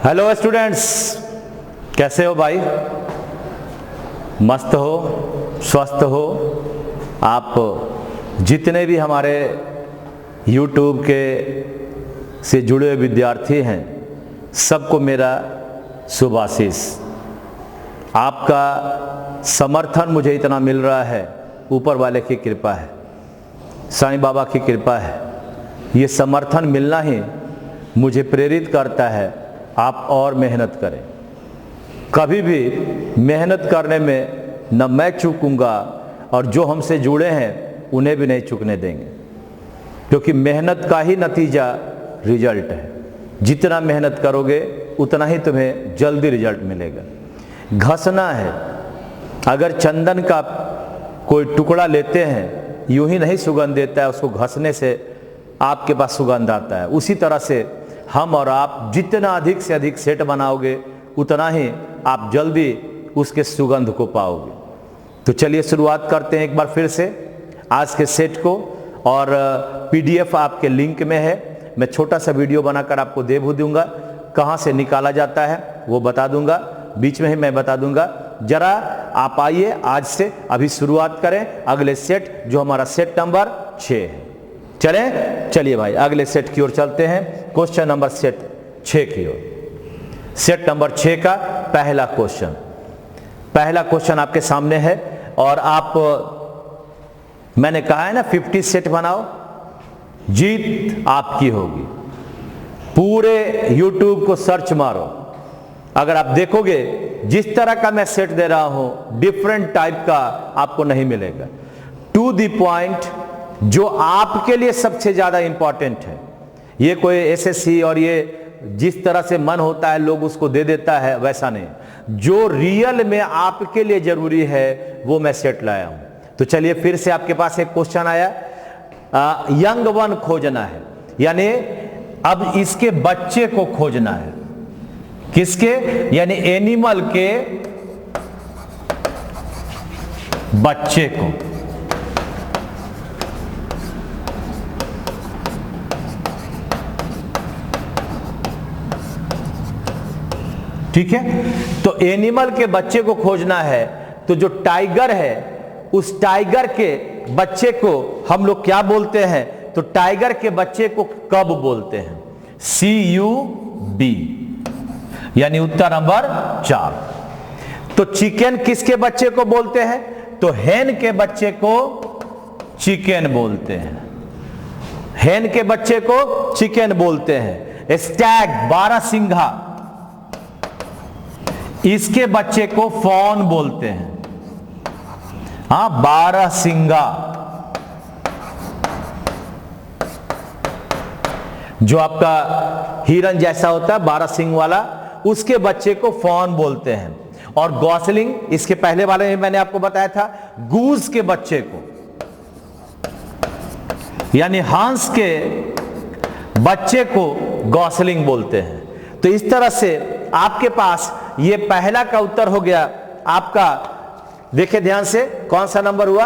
Hello students, कैसे हो भाई? मस्त हो, स्वस्थ हो? आप जितने भी हमारे YouTube के से जुड़े हुए विद्यार्थी हैं, सबको मेरा शुभ आशीष। आपका समर्थन मुझे इतना मिल रहा है, ऊपर वाले की कृपा है, साईं बाबा की कृपा है। ये समर्थन मिलना ही मुझे प्रेरित करता है आप और मेहनत करें। कभी भी मेहनत करने में न मैं चूकूंगा और जो हमसे जुड़े हैं उन्हें भी नहीं चूकने देंगे, क्योंकि मेहनत का ही नतीजा रिजल्ट है। जितना मेहनत करोगे उतना ही तुम्हें जल्दी रिजल्ट मिलेगा। घसना है, अगर चंदन का कोई टुकड़ा लेते हैं, यूं ही नहीं सुगंध देता है, उसको घसने से आपके पास सुगंध आता है। उसी तरह से हम और आप जितना अधिक से अधिक सेट बनाओगे उतना ही आप जल्दी उसके सुगंध को पाओगे। तो चलिए शुरुआत करते हैं एक बार फिर से आज के सेट को। और PDF आपके लिंक में है। मैं छोटा सा वीडियो बनाकर आपको दे भी दूंगा, कहाँ से निकाला जाता है वो बता दूंगा, बीच में ही मैं बता दूंगा। जरा आप आइए, आज से अभी शुरुआत करें अगले सेट, जो हमारा सेट नंबर 6 है। चलिए भाई अगले सेट की ओर चलते हैं, क्वेश्चन नंबर सेट 6 की ओर। सेट नंबर 6 का पहला क्वेश्चन आपके सामने है। और आप, मैंने कहा है ना 50 सेट बनाओ, जीत आपकी होगी। पूरे YouTube को सर्च मारो, अगर आप देखोगे जिस तरह का मैं सेट दे रहा हूं, डिफरेंट टाइप का आपको नहीं मिलेगा। टू द पॉइंट, जो आपके लिए सबसे ज्यादा इंपॉर्टेंट है। ये कोई SSC और ये जिस तरह से मन होता है लोग उसको दे देता है, वैसा नहीं। जो रियल में आपके लिए जरूरी है वो मैं सेट लाया हूं। तो चलिए फिर से आपके पास एक क्वेश्चन आया, यंग वन खोजना है, यानी अब इसके बच्चे को खोजना है। किसके? यानी एनिमल के बच्चे को। ठीक है, तो एनिमल के बच्चे को खोजना है। तो जो टाइगर है, उस टाइगर के बच्चे को हम लोग क्या बोलते हैं? तो टाइगर के बच्चे को कब बोलते हैं? CUB, यानी उत्तर नंबर 4। तो चिकन किसके बच्चे को बोलते हैं? तो हेन के बच्चे को चिकन बोलते हैं। हेन के बच्चे को चिकन बोलते हैं। स्टैग, बारहसिंघा, इसके बच्चे को फॉन बोलते हैं। हाँ, बारहसिंघा, जो आपका हिरन जैसा होता है 12 सिंग वाला, उसके बच्चे को फॉन बोलते हैं। और गॉसलिंग, इसके पहले वाले में मैंने आपको बताया था, गूज के बच्चे को, यानी हंस के बच्चे को गॉसलिंग बोलते हैं। तो इस तरह से आपके पास ये पहला का उत्तर हो गया आपका। देखिए ध्यान से, कौन सा नंबर हुआ?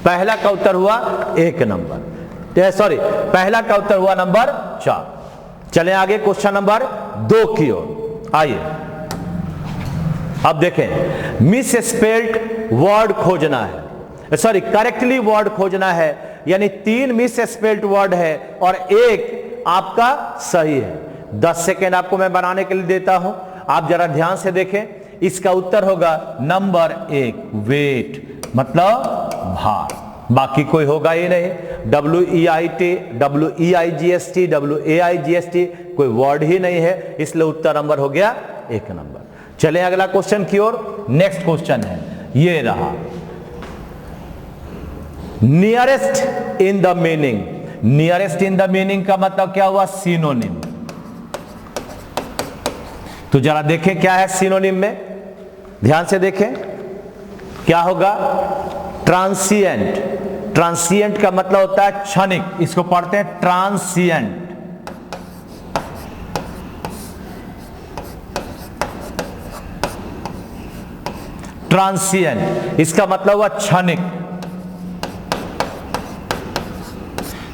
पहला का उत्तर हुआ 1 नंबर, सॉरी, पहला का उत्तर हुआ नंबर 4। चलें आगे क्वेश्चन नंबर 2 की ओर आइए। अब देखें, मिस स्पेल्ड वर्ड खोजना है, सॉरी करेक्टली वर्ड खोजना है। यानी 3 मिस स्पेल्ड वर्ड है और 1 आपका सही है। 10 सेकेंड आपको मैं बनाने के लिए देता हूं, आप जरा ध्यान से देखें। इसका उत्तर होगा नंबर 1, वेट, मतलब भार। बाकी कोई होगा ही नहीं। WEIT, WEIGST, WAIGST कोई वर्ड ही नहीं है, इसलिए उत्तर नंबर हो गया 1 नंबर। चलें अगला क्वेश्चन की ओर। नेक्स्ट क्वेश्चन है, ये रहा, nearest in the meaning. Nearest in the meaning का मतलब क्या हुआ? सिनोनिम। तो जरा देखें क्या है सिनोनिम में, ध्यान से देखें क्या होगा। ट्रांसिएंट, ट्रांसिएंट का मतलब होता है क्षणिक, इसको पढ़ते हैं ट्रांसिएंट। ट्रांसिएंट इसका मतलब हुआ क्षणिक।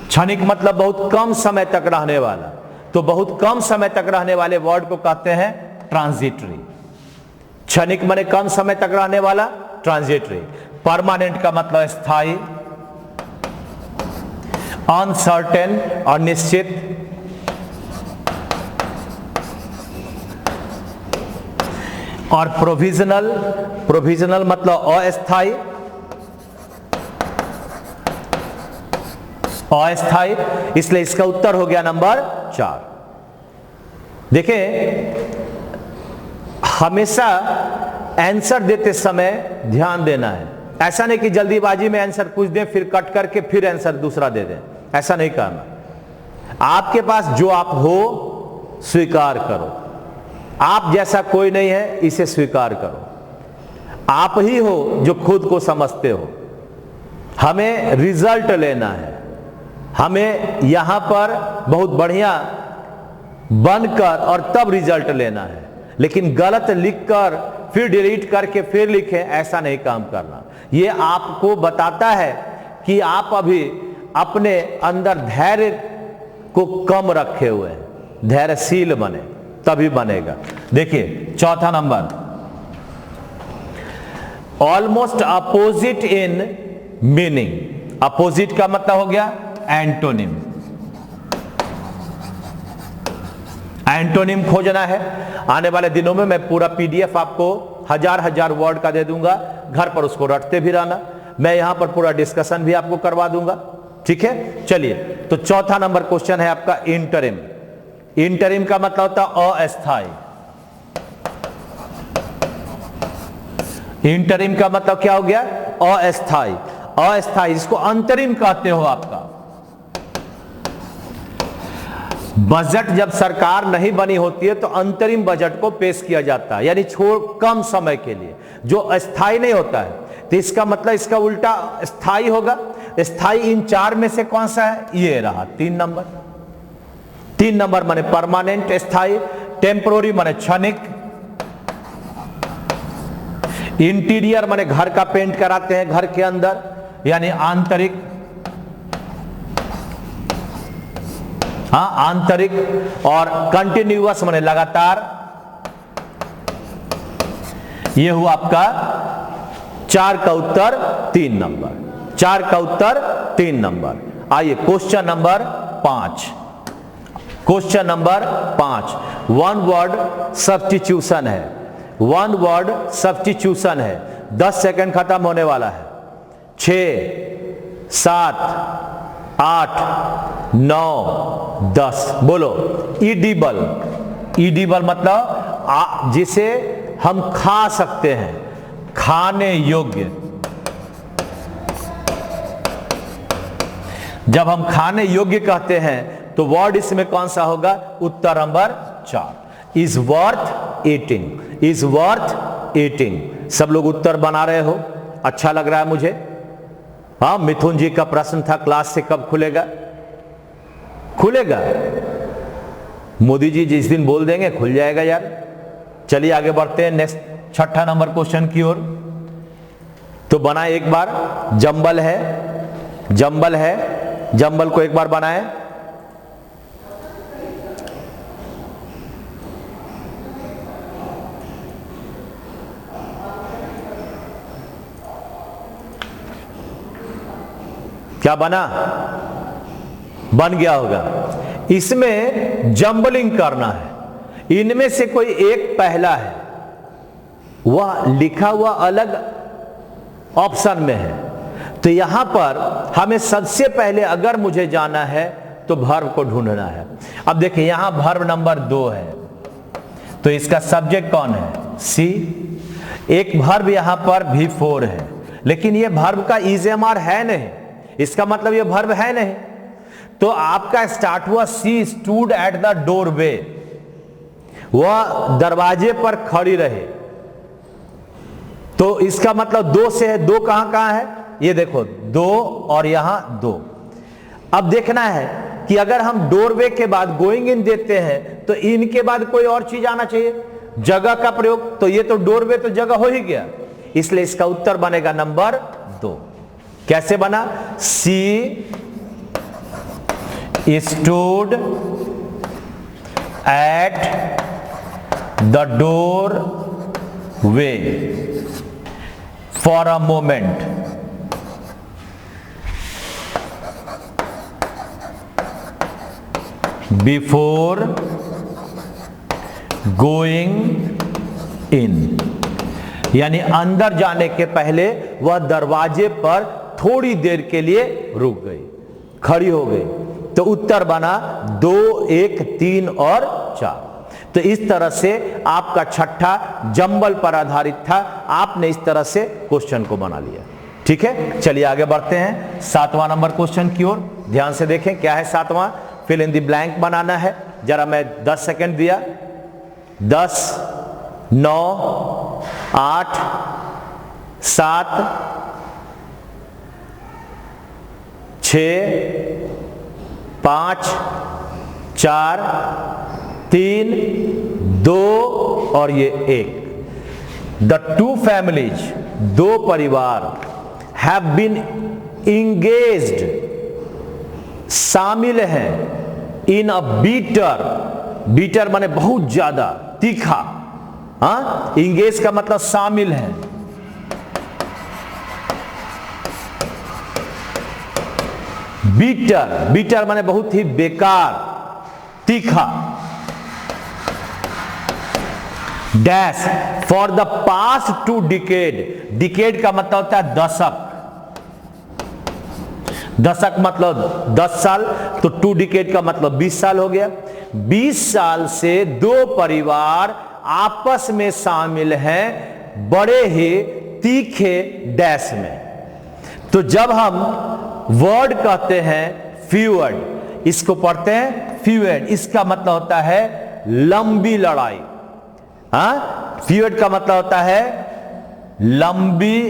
क्षणिक मतलब बहुत कम समय तक रहने वाला। तो बहुत कम समय तक रहने वाले वर्ड को कहते हैं ट्रांजिटरी। क्षणिक माने कम समय तक रहने वाला, ट्रांजिटरी। परमानेंट का मतलब स्थायी, अनसर्टेन अनिश्चित, और प्रोविजनल, प्रोविजनल मतलब अस्थायी, अस्थायी। इसलिए इसका उत्तर हो गया नंबर 4। देखिए हमेशा आंसर देते समय ध्यान देना है। ऐसा नहीं कि जल्दीबाजी में आंसर पूछ दें फिर कट करके फिर आंसर दूसरा दे दें, ऐसा नहीं करना। आपके पास जो आप हो स्वीकार करो, आप जैसा कोई नहीं है इसे स्वीकार करो। आप ही हो जो खुद को समझते हो। हमें रिजल्ट लेना है, हमें यहां पर बहुत बढ़िया बनकर और तब रिजल्ट लेना है। लेकिन गलत लिखकर फिर डिलीट करके फिर लिखें, ऐसा नहीं काम करना। यह आपको बताता है कि आप अभी अपने अंदर धैर्य को कम रखे हुए हैं। धैर्यशील बने तभी बनेगा। देखिए चौथा number, almost opposite in meaning. Opposite का मतलब हो गया एंटोनिम। एंटोनिम खोजना है। आने वाले दिनों में मैं पूरा पीडीएफ आपको हजार वर्ड का दे दूंगा, घर पर उसको रटते भी रहना। मैं यहां पर पूरा डिस्कशन भी आपको करवा दूंगा, ठीक है। चलिए तो चौथा नंबर क्वेश्चन है आपका इंटरिम। इंटरिम का मतलब होता है अस्थायी। इंटरिम का मतलब क्या हो गया? अस्थायी। अस्थायी इसको अंतरिम कहते हो। आपका बजट जब सरकार नहीं बनी होती है तो अंतरिम बजट को पेश किया जाता है, यानी छोड़ कम समय के लिए, जो अस्थायी नहीं होता है। तो इसका मतलब इसका उल्टा स्थायी होगा। स्थायी इन चार में से कौन सा है? ये रहा 3 नंबर। 3 नंबर माने परमानेंट स्थायी, टेम्पोररी माने क्षणिक, इंटीरियर माने घर का पेंट कराते हैं घर के अंदर, यानी आंतरिक। हाँ आंतरिक, और कंटिन्यूअस माने लगातार। यह हुआ आपका 4 का उत्तर 3 नंबर। 4 का उत्तर 3 नंबर। आइए question number 5। Question number 5 one word substitution है। वन वर्ड सब्स्टिट्यूशन है। 10 सेकंड खत्म होने वाला है। 6 7 8 9 10 बोलो। ईडिबल। ईडिबल मतलब जिसे हम खा सकते हैं, खाने योग्य। जब हम खाने योग्य कहते हैं तो वर्ड इसमें कौन सा होगा? उत्तर number 4 is worth eating. Is worth eating. सब लोग उत्तर बना रहे हो, अच्छा लग रहा है मुझे। हाँ मिथुन जी का प्रश्न था क्लास से कब खुलेगा? खुलेगा। मोदी जी जिस दिन बोल देंगे खुल जाएगा यार। चलिए आगे बढ़ते हैं नेक्स्ट 6ठा नंबर क्वेश्चन की ओर। तो बनाए एक बार। जंबल है, जंबल है, जंबल को एक बार बनाए। क्या बना? बन गया होगा। इसमें जंबलिंग करना है। इनमें से कोई एक पहला है, वह लिखा हुआ अलग ऑप्शन में है। तो यहां पर हमें सबसे पहले अगर मुझे जाना है तो वर्ब को ढूंढना है। अब देखिए यहां वर्ब नंबर 2 है, तो इसका सब्जेक्ट कौन है? सी। एक वर्ब यहां पर V4 है, लेकिन यह वर्ब का ईजेमार है नहीं, इसका मतलब यह वर्ब है नहीं। तो आपका स्टार्ट हुआ सी स्टूड एट द डोरवे। वह दरवाजे पर खड़ी रहे, तो इसका मतलब 2 से है। 2 कहां कहां है? ये देखो 2 और यहां 2। अब देखना है कि अगर हम डोरवे के बाद गोइंग इन देते हैं तो इनके बाद कोई और चीज आना चाहिए, जगह का प्रयोग। तो ये तो डोरवे तो जगह हो ही गया, इसलिए इसका उत्तर बनेगा नंबर 2। कैसे बना? सी stood at the door way for a moment. Before going in, यानी अंदर जाने के पहले वह दरवाजे पर थोड़ी देर के लिए रुक गई, खड़ी हो गई। तो उत्तर बना 2, 1, 3 और 4। तो इस तरह से आपका छठा जंबल पर आधारित था। आपने इस तरह से क्वेश्चन को बना लिया। ठीक है, चलिए आगे बढ़ते हैं 7वां नंबर क्वेश्चन की ओर। ध्यान से देखें क्या है 7वां। फिल इन द ब्लैंक बनाना है। जरा मैं 10 सेकंड दिया। 10, 9, 8, 7, 6, 5, 4, 3, 2 और ये 1। द टू फैमिलीज, दो परिवार, हैव बीन इंगेज्ड, शामिल हैं, इन अ बीटर, बीटर माने बहुत ज्यादा तीखा। हाँ, इंगेज का मतलब शामिल है। बीटर, बीटर माने बहुत ही बेकार, तीखा। Dash for the past 2 decade, decade का मतलब होता है दशक। दशक मतलब 10 साल, तो 2 डिकेड का मतलब 20 साल हो गया। 20 साल से दो परिवार आपस में शामिल हैं बड़े ही तीखे डैश में। तो जब हम वर्ड कहते हैं फ्यूअर्ड, इसको पढ़ते हैं फ्यूअर्ड, इसका मतलब होता है लंबी लड़ाई। हाँ, फ्यूअर्ड का मतलब होता है लंबी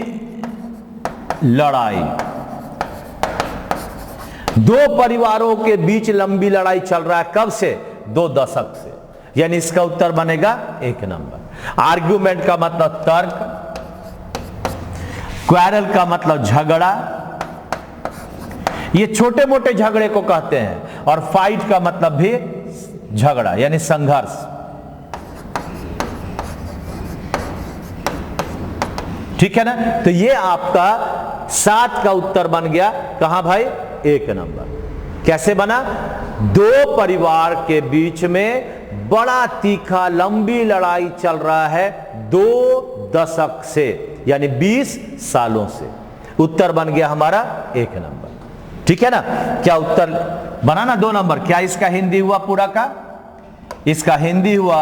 लड़ाई। दो परिवारों के बीच लंबी लड़ाई चल रहा है, कब से? 2 दशक से। यानी इसका उत्तर बनेगा 1 नंबर। आर्ग्यूमेंट का मतलब तर्क, क्वारल का मतलब झगड़ा, ये छोटे मोटे झगड़े को कहते हैं। और फाइट का मतलब भी झगड़ा यानी संघर्ष। ठीक है ना? तो ये आपका 7 का उत्तर बन गया। कहां भाई? 1 नंबर। कैसे बना? दो परिवार के बीच में बड़ा तीखा लंबी लड़ाई चल रहा है 2 दशक से, यानी 20 सालों से। उत्तर बन गया हमारा 1 नंबर। ठीक है ना? क्या उत्तर बना ना 2 नंबर? क्या इसका हिंदी हुआ पूरा का? इसका हिंदी हुआ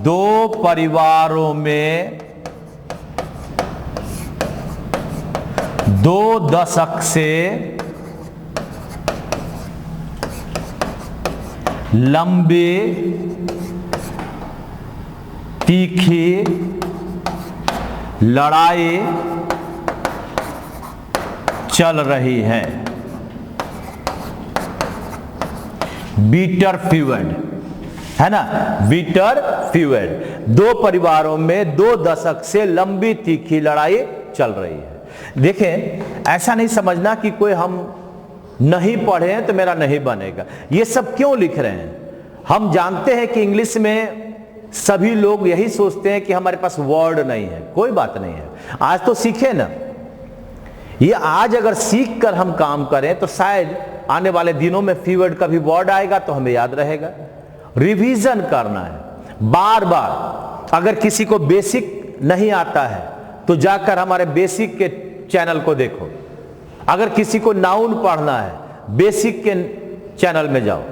दो परिवारों में 2 दशक से लंबी तीखी लड़ाई चल रही है। बीटर फ्यूअर्ड है ना? बीटर फ्यूअर्ड, दो परिवारों में 2 दशक से लंबी तीखी लड़ाई चल रही है। देखें, ऐसा नहीं समझना कि कोई हम नहीं पढ़े हैं तो मेरा नहीं बनेगा। ये सब क्यों लिख रहे हैं? हम जानते हैं कि इंग्लिश में सभी लोग यही सोचते हैं कि हमारे पास वर्ड नहीं है। कोई बात नहीं है, आज तो सीखे ना। ये आज अगर सीख कर हम काम करें तो शायद आने वाले दिनों में फ्यूअर्ड का भी वर्ड आएगा तो हमें याद रहेगा। रिवीजन करना है बार बार। अगर किसी को बेसिक नहीं आता है तो जाकर हमारे बेसिक के चैनल को देखो। अगर किसी को नाउन पढ़ना है, बेसिक के चैनल में जाओ।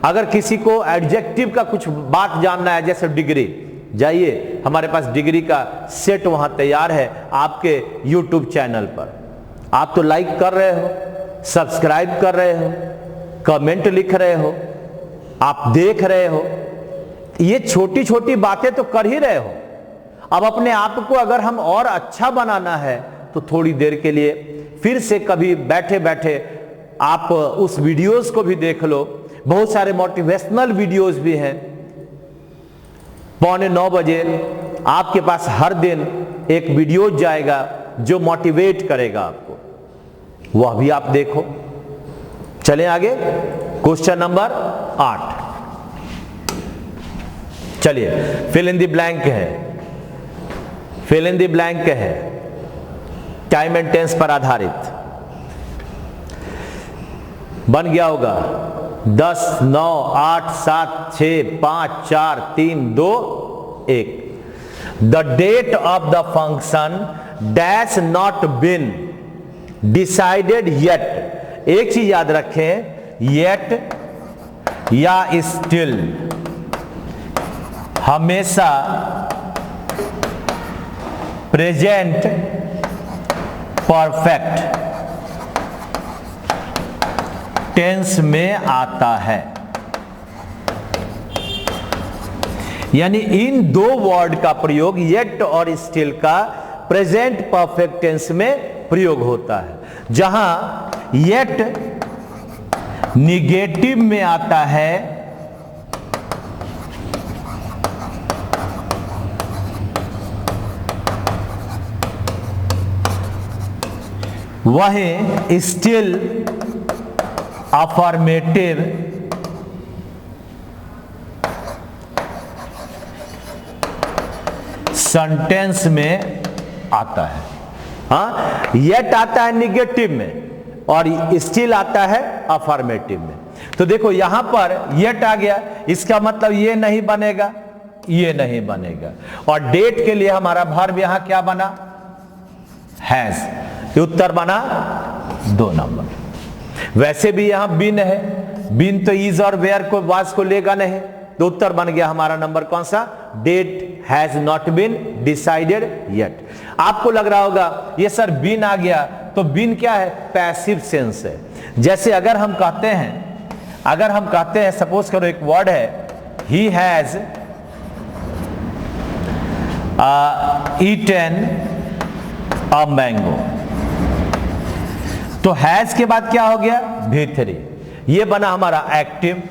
अगर किसी को एडजेक्टिव का कुछ बात जानना है, जैसे डिग्री, जाइए, हमारे पास डिग्री का सेट वहां तैयार है आपके यूट्यूब चैनल पर। आप तो लाइक कर रहे हो, सब्सक्राइब कर रहे हो, कमेंट लिख रहे हो, आप देख रहे हो, ये छोटी छोटी बातें तो कर ही रहे हो। अब अपने आप को अगर हम और अच्छा बनाना है तो थोड़ी देर के लिए फिर से कभी बैठे बैठे आप उस वीडियोस को भी देख लो। बहुत सारे मोटिवेशनल वीडियोस भी हैं। 8:45 बजे आपके पास हर दिन एक वीडियो जाएगा जो मोटिवेट करेगा आपको, वह भी आप देखो। चलें आगे, क्वेश्चन नंबर 8। चलिए फिल इन द ब्लैंक है, फिल इन द ब्लैंक है टाइम एंड टेंस पर आधारित। बन गया होगा 10, 9, 8, 7, 6, 5, 4, 3, 2, 1। The date of the function has not been decided yet. एक चीज याद रखें, येट या स्टिल हमेशा प्रेजेंट परफेक्ट टेंस में आता है। यानी इन दो वर्ड का प्रयोग येट और स्टिल का प्रेजेंट परफेक्ट टेंस में प्रयोग होता है। जहां येट निगेटिव में आता है, वहीं स्टिल अफर्मेटिव सेंटेंस में आता है। हाँ, येट आता है निगेटिव में और स्टिल आता है अफर्मेटिव में। तो देखो यहां पर येट आ गया, इसका मतलब ये नहीं बनेगा, ये नहीं बनेगा। और डेट के लिए हमारा वर्ब यहां क्या बना? हैज। उत्तर बना 2 नंबर। वैसे भी यहां बिन है, बिन तो इज और वेयर को वाज को लेगा नहीं, तो उत्तर बन गया हमारा नंबर कौन सा? Date has not been decided yet. आपको लग रहा होगा ये सर बिन आ गया, तो बिन क्या है? पैसिव सेंस है। जैसे अगर हम कहते हैं सपोज करो एक वर्ड है he has eaten a mango, तो हैज के बाद क्या हो गया? V3। ये बना हमारा एक्टिव।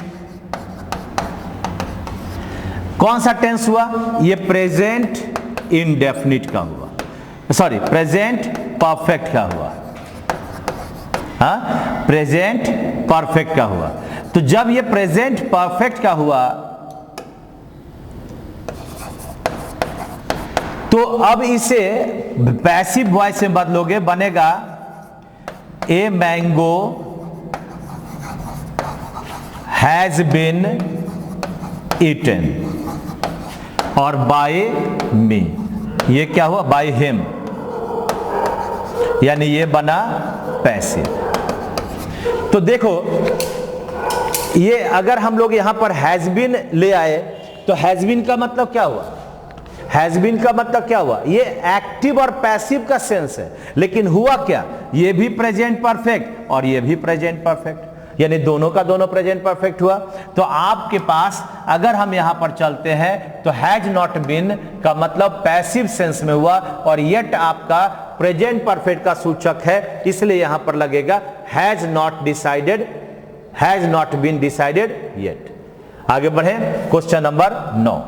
कौन सा टेंस हुआ? ये प्रेजेंट इंडेफिनिट का हुआ, सॉरी प्रेजेंट परफेक्ट का हुआ। हाँ, प्रेजेंट परफेक्ट का हुआ। तो जब ये प्रेजेंट परफेक्ट का हुआ तो अब इसे पैसिव वॉइस में बदलोगे, बनेगा a mango has been eaten और बाय मी। ये क्या हुआ? बाय हिम, यानी ये बना पैसिव। तो देखो ये अगर हम लोग यहां पर हैज बीन ले आए तो हैज बीन का मतलब क्या हुआ? हैज बीन का मतलब क्या हुआ? ये एक्टिव और पैसिव का सेंस है, लेकिन हुआ क्या? ये भी प्रेजेंट परफेक्ट और ये भी प्रेजेंट परफेक्ट, यानी दोनों का दोनों प्रेजेंट परफेक्ट हुआ। तो आपके पास अगर हम यहां पर चलते हैं तो हैज नॉट बीन का मतलब पैसिव सेंस में हुआ और येट आपका प्रेजेंट परफेक्ट का सूचक है, इसलिए यहां पर लगेगा has not decided, has not been decided yet. आगे बढ़े, क्वेश्चन नंबर 9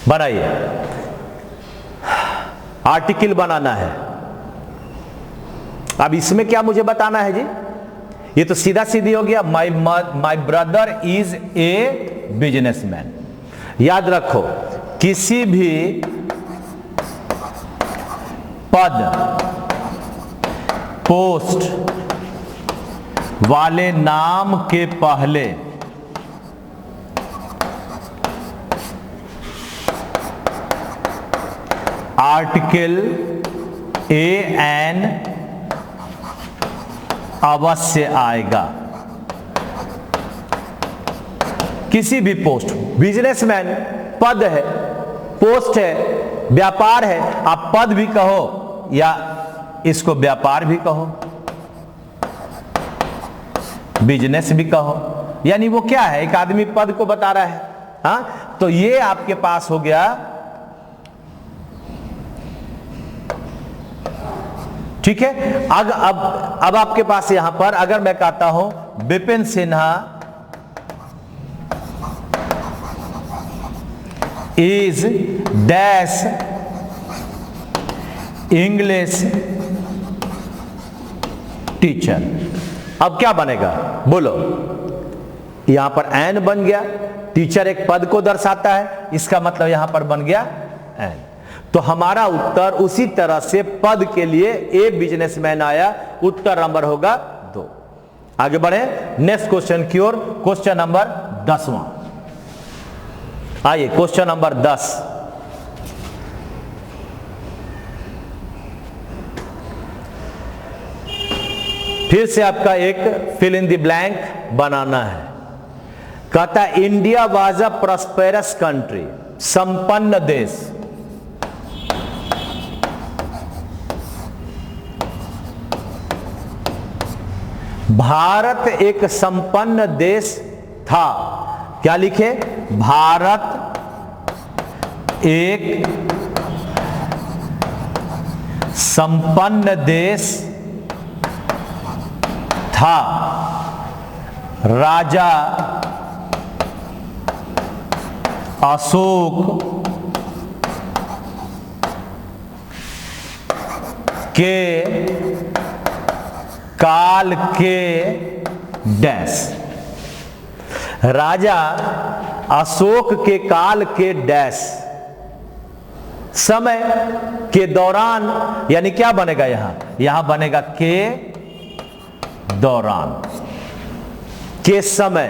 बनाइए। आर्टिकल बनाना है। अब इसमें क्या मुझे बताना है जी? ये तो सीधा सीधी हो गया, my brother is a businessman. याद रखो, किसी भी पद पोस्ट वाले नाम के पहले आर्टिकल ए एन अवश्य आएगा। किसी भी पोस्ट, बिजनेसमैन पद है, पोस्ट है, व्यापार है। आप पद भी कहो या इसको व्यापार भी कहो, बिजनेस भी कहो, यानी वो क्या है? एक आदमी पद को बता रहा है। हाँ, तो ये आपके पास हो गया, ठीक है। अब आपके पास यहां पर अगर मैं कहता हूं Vipin Sinha is dash English teacher, अब क्या बनेगा? बोलो। यहां पर एन बन गया, टीचर एक पद को दर्शाता है, इसका मतलब यहां पर बन गया एन। तो हमारा उत्तर उसी तरह से पद के लिए ए बिजनेसमैन आया, उत्तर नंबर होगा 2। आगे बढ़े नेक्स्ट क्वेश्चन की ओर, क्वेश्चन नंबर 10वां। आइए क्वेश्चन नंबर 10। फिर से आपका एक फिल इन द ब्लैंक बनाना है। कहता है India was a prosperous country, संपन्न देश। भारत एक संपन्न देश था। क्या लिखे? भारत एक संपन्न देश था। राजा अशोक के काल के डैश, राजा अशोक के काल के डैश समय के दौरान, यानी क्या बनेगा यहां बनेगा के दौरान। के समय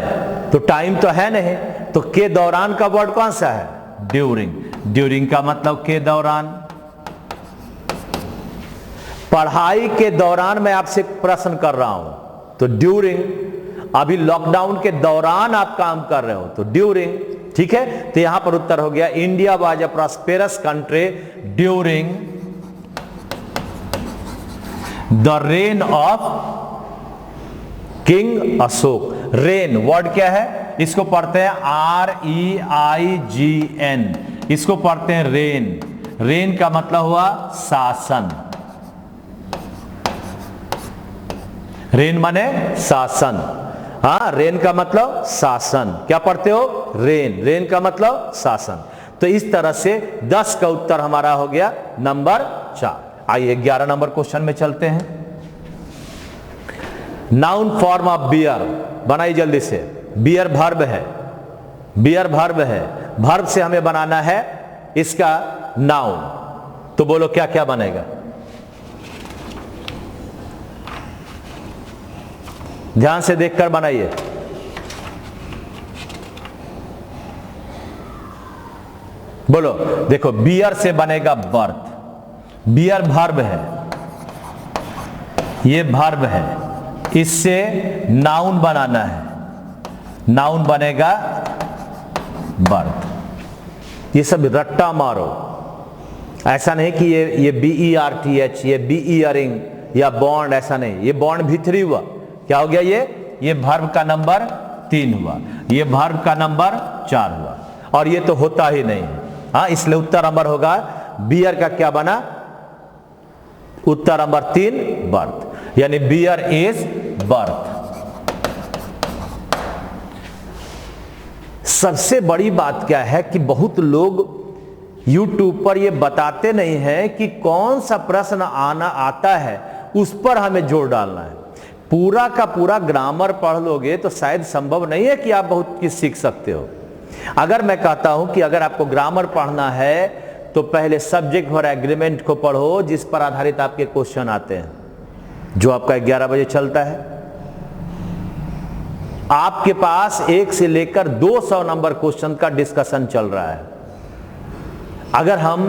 तो टाइम तो है नहीं, तो के दौरान का वर्ड कौन सा है? ड्यूरिंग। ड्यूरिंग का मतलब के दौरान। पढ़ाई के दौरान मैं आपसे प्रश्न कर रहा हूं, तो ड्यूरिंग। अभी लॉकडाउन के दौरान आप काम कर रहे हो, तो ड्यूरिंग। ठीक है, तो यहां पर उत्तर हो गया India was a prosperous country during the rain of king Ashok. Rain word क्या है? इसको पढ़ते हैं REIGN, इसको पढ़ते हैं रेन। रेन का मतलब हुआ शासन। रेन माने शासन। हाँ, रेन का मतलब शासन। क्या पढ़ते हो? रेन। रेन का मतलब शासन। तो इस तरह से 10 का उत्तर हमारा हो गया नंबर 4। आइए 11 नंबर क्वेश्चन में चलते हैं। नाउन फॉर्म ऑफ बियर बनाई जल्दी से। बियर वर्ब है, बियर वर्ब है, वर्ब से हमें बनाना है इसका नाउन। तो बोलो क्या क्या बनेगा? ध्यान से देखकर बनाइए। बोलो, देखो बियर से बनेगा बर्थ। बियर वर्ब है, ये वर्ब है, इससे नाउन बनाना है। नाउन बनेगा बर्थ। ये सब रट्टा मारो, ऐसा नहीं कि ये BERTH, ये बी इयरिंग या बॉन्ड, ऐसा नहीं। ये बॉन्ड भीतरी हुआ, क्या हो गया? ये वर्ब का नंबर 3 हुआ, ये वर्ब का नंबर 4 हुआ, और ये तो होता ही नहीं है। हाँ, इसलिए उत्तर नंबर होगा बियर का क्या बना? उत्तर नंबर 3 बर्थ, यानी बियर इज बर्थ। सबसे बड़ी बात क्या है कि बहुत लोग YouTube पर ये बताते नहीं हैं कि कौन सा प्रश्न आता है, उस पर हमें जोर डालना है। पूरा का पूरा ग्रामर पढ़ लोगे तो शायद संभव नहीं है कि आप बहुत कुछ सीख सकते हो। अगर मैं कहता हूं कि अगर आपको ग्रामर पढ़ना है तो पहले सब्जेक्ट और एग्रीमेंट को पढ़ो, जिस पर आधारित आपके क्वेश्चन आते हैं, जो आपका 11 बजे चलता है। आपके पास 1 से लेकर 200 नंबर क्वेश्चन का डिस्कशन चल रहा है। अगर हम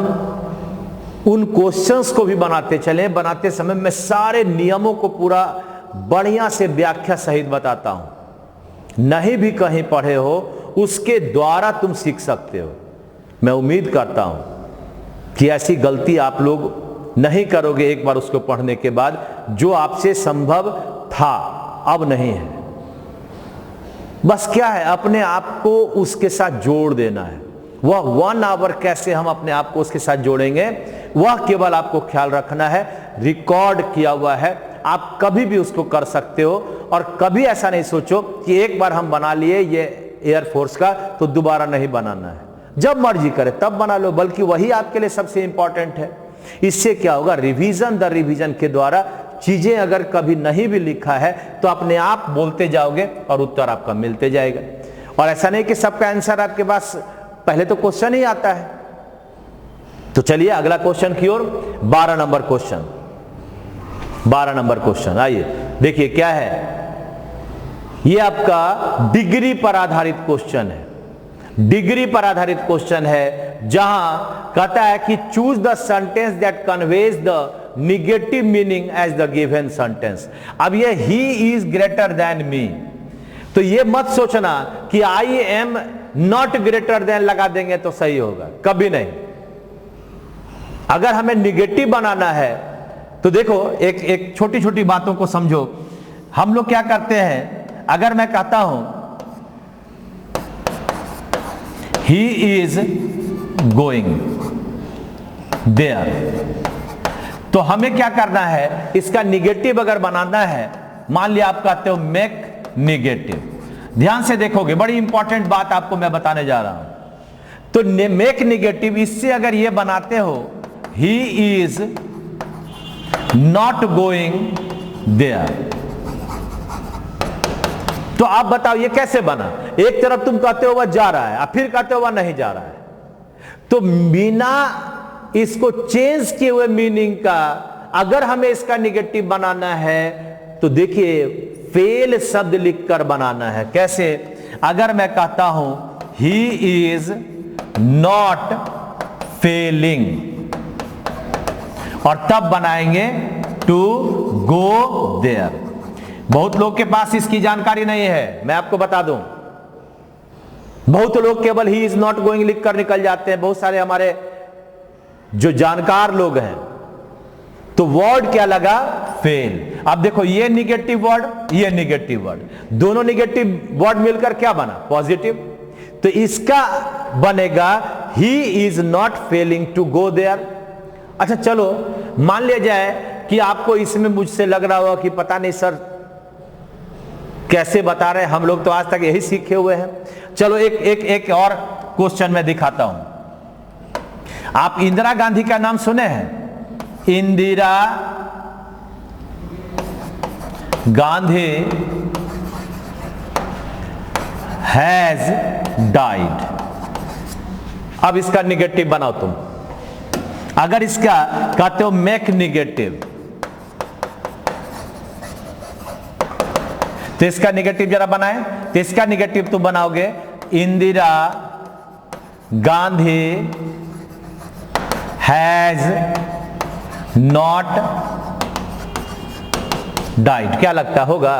उन क्वेश्चंस को भी बनाते चले, बनाते समय मैं सारे नियमों को पूरा बढ़िया से व्याख्या सहित बताता हूं। नहीं भी कहीं पढ़े हो, उसके द्वारा तुम सीख सकते हो। मैं उम्मीद करता हूं कि ऐसी गलती आप लोग नहीं करोगे एक बार उसको पढ़ने के बाद। जो आपसे संभव था अब नहीं है। बस क्या है, अपने आप को उसके साथ जोड़ देना है। वह 1 आवर कैसे हम अपने आप को उसके साथ जोड़ेंगे, वह केवल आपको ख्याल रखना है। रिकॉर्ड किया हुआ है, आप कभी भी उसको कर सकते हो। और कभी ऐसा नहीं सोचो कि एक बार हम बना लिए ये एयरफोर्स का तो दोबारा नहीं बनाना है। जब मर्जी करे तब बना लो, बल्कि वही आपके लिए सबसे इंपॉर्टेंट है। इससे क्या होगा, रिवीजन द रिवीजन के द्वारा चीजें अगर कभी नहीं भी लिखा है तो अपने आप बोलते जाओगे और उत्तर आपका मिलते जाएगा। और ऐसा नहीं कि सबका आंसर आपके पास पहले तो क्वेश्चन ही आता है। तो चलिए अगला क्वेश्चन की ओर, 12 नंबर क्वेश्चन। 12 नंबर क्वेश्चन, आइए देखिए क्या है। ये आपका डिग्री पर आधारित क्वेश्चन है। डिग्री पर आधारित क्वेश्चन है, जहां कहता है कि choose the sentence that conveys the negative meaning as the given sentence. अब ये he is greater than me, तो ये मत सोचना कि I am not greater than लगा देंगे तो सही होगा, कभी नहीं। अगर हमें निगेटिव बनाना है तो देखो एक छोटी छोटी बातों को समझो। हम लोग क्या करते हैं, अगर मैं कहता हूं ही इज गोइंग देयर, तो हमें क्या करना है, इसका निगेटिव अगर बनाना है, मान लिया आप कहते हो मेक निगेटिव। ध्यान से देखोगे, बड़ी इंपॉर्टेंट बात आपको मैं बताने जा रहा हूं। तो मेक निगेटिव, इससे अगर ये बनाते हो he is not going there, तो आप बताओ ये कैसे बना। एक तरफ तुम कहते हो वह जा रहा है और फिर कहते हो वह नहीं जा रहा है, तो बिना इसको चेंज किए हुए मीनिंग का अगर हमें इसका निगेटिव बनाना है तो देखिए फेल शब्द लिखकर बनाना है। कैसे, अगर मैं कहता हूं ही इज नॉट फेलिंग, और तब बनाएंगे टू गो देयर। बहुत लोग के पास इसकी जानकारी नहीं है, मैं आपको बता दूं। बहुत लोग केवल ही इज नॉट गोइंग लिखकर निकल जाते हैं। बहुत सारे हमारे जो जानकार लोग हैं, तो वर्ड क्या लगा, फेल। अब देखो ये निगेटिव वर्ड, ये निगेटिव वर्ड, दोनों निगेटिव वर्ड मिलकर क्या बना, पॉजिटिव। तो इसका बनेगा he is not failing to go there. अच्छा चलो मान लिया जाए कि आपको इसमें मुझसे लग रहा होगा कि पता नहीं सर कैसे बता रहे हैं, हम लोग तो आज तक यही सीखे हुए हैं। चलो एक और क्वेश्चन में दिखाता हूं। आप इंदिरा गांधी का नाम सुने हैं? Indira Gandhi has died. अब इसका निगेटिव बनाओ तुम। अगर इसका कहते हो मेक निगेटिव, तो इसका निगेटिव जरा बनाए, तो इसका निगेटिव तुम बनाओगे Indira Gandhi has not died. क्या लगता होगा?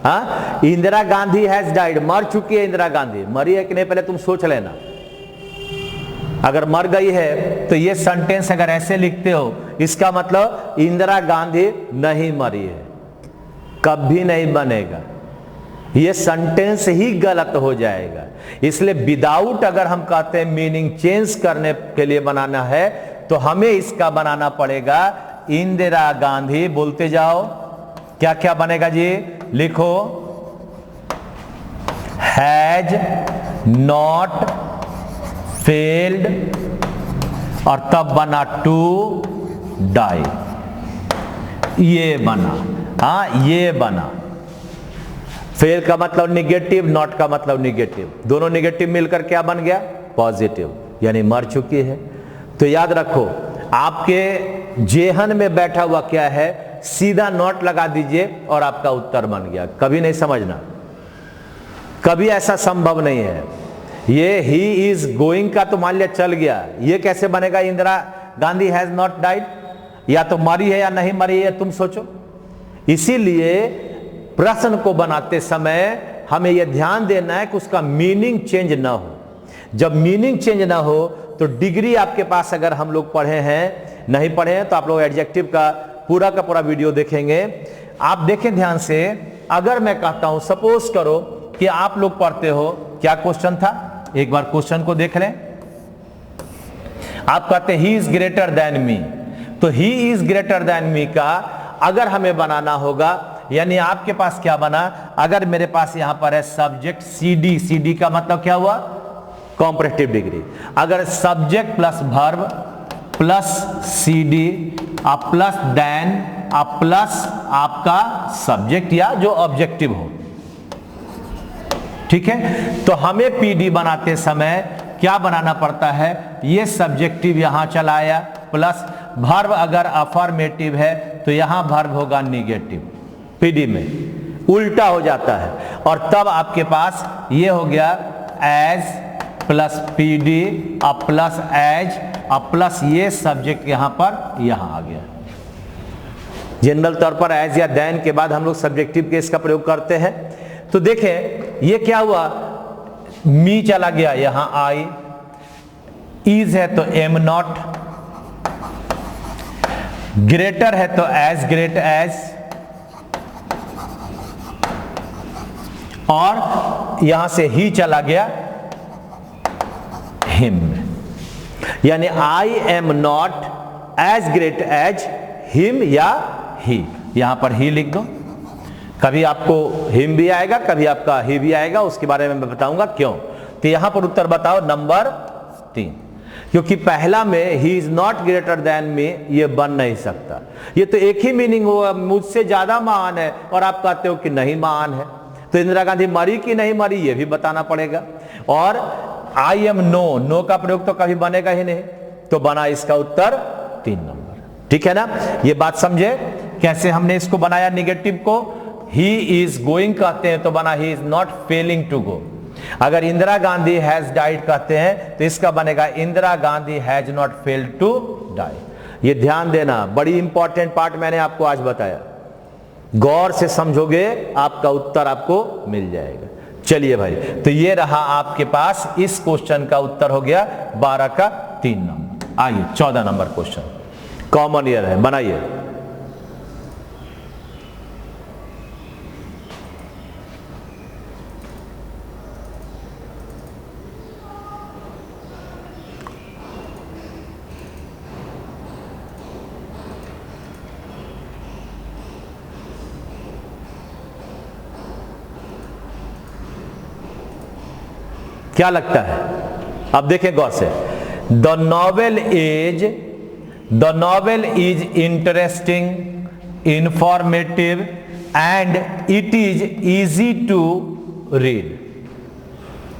हाँ, इंदिरा गांधी हैज डाइड, मर चुकी है इंदिरा गांधी। मरी है कि नहीं पहले तुम सोच लेना। अगर मर गई है तो ये सेंटेंस अगर ऐसे लिखते हो, इसका मतलब इंदिरा गांधी नहीं मरी है, कभी नहीं बनेगा। ये सेंटेंस ही गलत हो जाएगा। इसलिए विदाउट अगर हम कहते हैं मीनिंग चेंज करने के लिए बनाना है तो हमें इसका बनाना पड़ेगा इंदिरा गांधी। बोलते जाओ क्या क्या बनेगा जी, लिखो हैज नॉट फेल्ड और तब बना टू डाई। ये बना, हाँ ये बना। फेल का मतलब निगेटिव, नॉट का मतलब निगेटिव, दोनों निगेटिव मिलकर क्या बन गया, पॉजिटिव, यानी मर चुकी है। तो याद रखो आपके जेहन में बैठा हुआ क्या है, सीधा नॉट लगा दीजिए और आपका उत्तर बन गया। कभी नहीं समझना, कभी ऐसा संभव नहीं है। ये ही इज गोइंग का तो मान लिया चल गया, ये कैसे बनेगा Indira Gandhi has not died? या तो मरी है या नहीं मरी है, तुम सोचो। इसीलिए प्रश्न को बनाते समय हमें यह ध्यान देना है कि उसका मीनिंग चेंज ना हो। जब मीनिंग चेंज ना हो तो डिग्री आपके पास अगर हम लोग पढ़े हैं, नहीं पढ़े हैं तो आप लोग एडजेक्टिव का पूरा वीडियो देखेंगे। आप देखें ध्यान से। अगर मैं कहता हूं, सपोज करो कि आप लोग पढ़ते हो, क्या क्वेश्चन था, एक बार क्वेश्चन को देख लें। आप कहते he is greater than me, तो he is greater than me का अगर हमें बनाना होगा, यानी आपके पास क्या बना, अगर मेरे पास यहां पर है सब्जेक्ट सीडी, सीडी का मतलब क्या हुआ, कॉम्परेटिव डिग्री। अगर subject plus verb plus CD plus than plus आपका सब्जेक्ट या जो ऑब्जेक्टिव हो। ठीक है, तो हमें पीडी बनाते समय क्या बनाना पड़ता है, ये सब्जेक्टिव यहां चला आया प्लस वर्ब अगर अफर्मेटिव है तो यहां वर्ब होगा निगेटिव, पीडी में उल्टा हो जाता है, और तब आपके पास ये हो गया as plus PD plus as plus ये सब्जेक्ट यहां पर यहां आ गया। जनरल तौर पर एज या देन के बाद हम लोग सब्जेक्टिव केस का प्रयोग करते हैं। तो देखें ये क्या हुआ, मी चला गया यहां आई, इज है तो एम नॉट, ग्रेटर है तो एज ग्रेट एज, और यहां से ही चला गया हिम, यानी I am not as great as him या ही। यहां पर ही लिख दो, कभी आपको हिम भी आएगा कभी आपका ही भी आएगा, उसके बारे में मैं बताऊंगा क्यों। तो यहां पर उत्तर बताओ नंबर 3, क्योंकि पहला में ही इज नॉट ग्रेटर देन मी ये बन नहीं सकता, ये तो एक ही मीनिंग होगा, मुझसे ज्यादा महान है, और आप कहते हो कि नहीं महान है। तो इंदिरा गांधी मरी कि नहीं मरी ये भी बताना पड़ेगा। और आई एम नो, नो का प्रयोग तो कभी बनेगा ही नहीं, तो बना इसका उत्तर 3 नंबर। ठीक है ना, ये बात समझे कैसे हमने इसको बनाया निगेटिव को। ही इज गोइंग कहते हैं तो बना he is not failing to go. अगर इंदिरा गांधी हैज डाइड कहते हैं तो इसका बनेगा Indira Gandhi has not failed to die. ये ध्यान देना, बड़ी इंपॉर्टेंट पार्ट मैंने आपको आज बताया, गौर से समझोगे आपका उत्तर आपको मिल जाएगा। चलिए भाई, तो ये रहा आपके पास, इस क्वेश्चन का उत्तर हो गया 12 का 3 नंबर। आइए 14 नंबर क्वेश्चन, कॉमन ईयर है, बनाइए। क्या लगता है, अब देखें गौर से। The novel is interesting, informative and it is easy to read.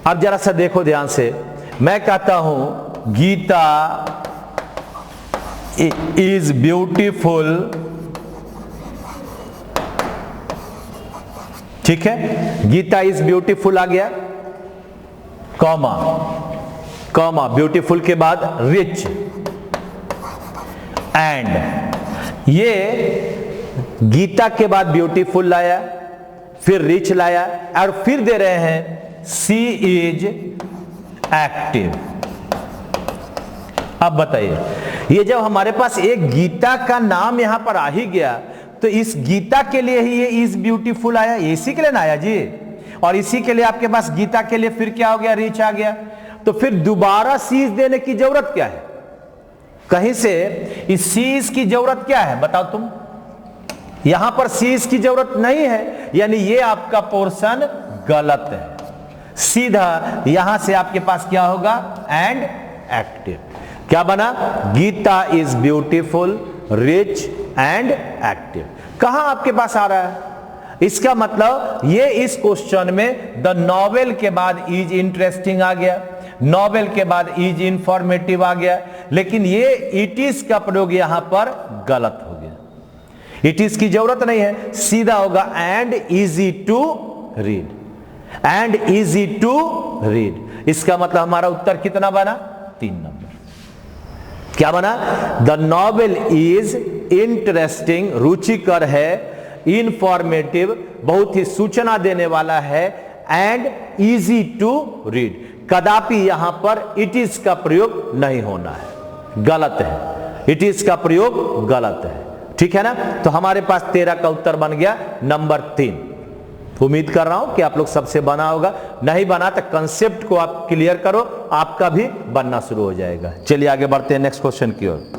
अब जरा सा देखो ध्यान से, मैं कहता हूं गीता इज ब्यूटीफुल, ठीक है, गीता इज ब्यूटीफुल आ गया, कॉमा कॉमा ब्यूटीफुल के बाद रिच, एंड ये गीता के बाद ब्यूटीफुल लाया, फिर रिच लाया, और फिर दे रहे हैं सी इज एक्टिव। अब बताइए, ये जब हमारे पास एक गीता का नाम यहां पर आ ही गया तो इस गीता के लिए ही ये इज ब्यूटीफुल आया, इसी के लिए ना आया जी, और इसी के लिए आपके पास गीता के लिए फिर क्या हो गया, रिच आ गया। तो फिर दोबारा सीज देने की जरूरत क्या है, कहीं से इस सीज की जरूरत क्या है बताओ तुम, यहां पर सीज की जरूरत नहीं है, यानी ये आपका पोर्शन गलत है। सीधा यहां से आपके पास क्या होगा, एंड एक्टिव। क्या बना, Geeta is beautiful, rich and active. कहां आपके पास आ रहा है, इसका मतलब ये इस क्वेश्चन में द नॉवेल के बाद इज इंटरेस्टिंग आ गया, नॉवेल के बाद इज इंफॉर्मेटिव आ गया, लेकिन ये इट इज का प्रयोग यहां पर गलत हो गया। इट इज की जरूरत नहीं है, सीधा होगा and easy to read, and easy to read. इसका मतलब हमारा उत्तर कितना बना, 3 नंबर। क्या बना, द नॉवेल इज इंटरेस्टिंग, रुचिकर है, इंफॉर्मेटिव, बहुत ही सूचना देने वाला है, एंड इजी टू रीड। कदापि यहां पर इट इज का प्रयोग नहीं होना है, गलत है, इट इज का प्रयोग गलत है। ठीक है ना, तो हमारे पास 13 का उत्तर बन गया नंबर 3। उम्मीद कर रहा हूं कि आप लोग सबसे बना होगा, नहीं बना तो कंसेप्ट को आप क्लियर करो, आपका भी बनना शुरू हो जाएगा। चलिए आगे बढ़ते हैं नेक्स्ट क्वेश्चन की ओर।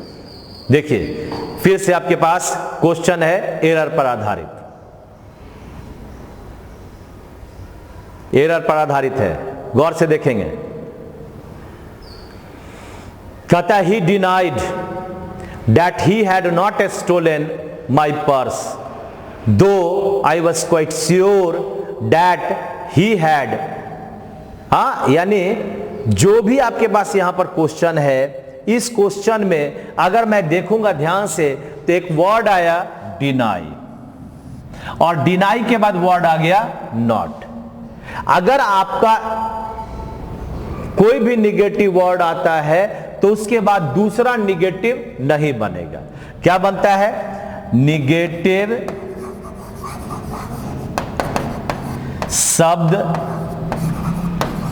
देखिए फिर से आपके पास क्वेश्चन है एरर पर आधारित, एरर पर आधारित है, गौर से देखेंगे। कहता he denied that he had not stolen my purse, though I was quite sure that he had. हाँ, यानी जो भी आपके पास यहां पर क्वेश्चन है, इस क्वेश्चन में अगर मैं देखूंगा ध्यान से तो एक वर्ड आया डिनाई, और डिनाई के बाद वर्ड आ गया नॉट। अगर आपका कोई भी निगेटिव वर्ड आता है तो उसके बाद दूसरा निगेटिव नहीं बनेगा। क्या बनता है? निगेटिव शब्द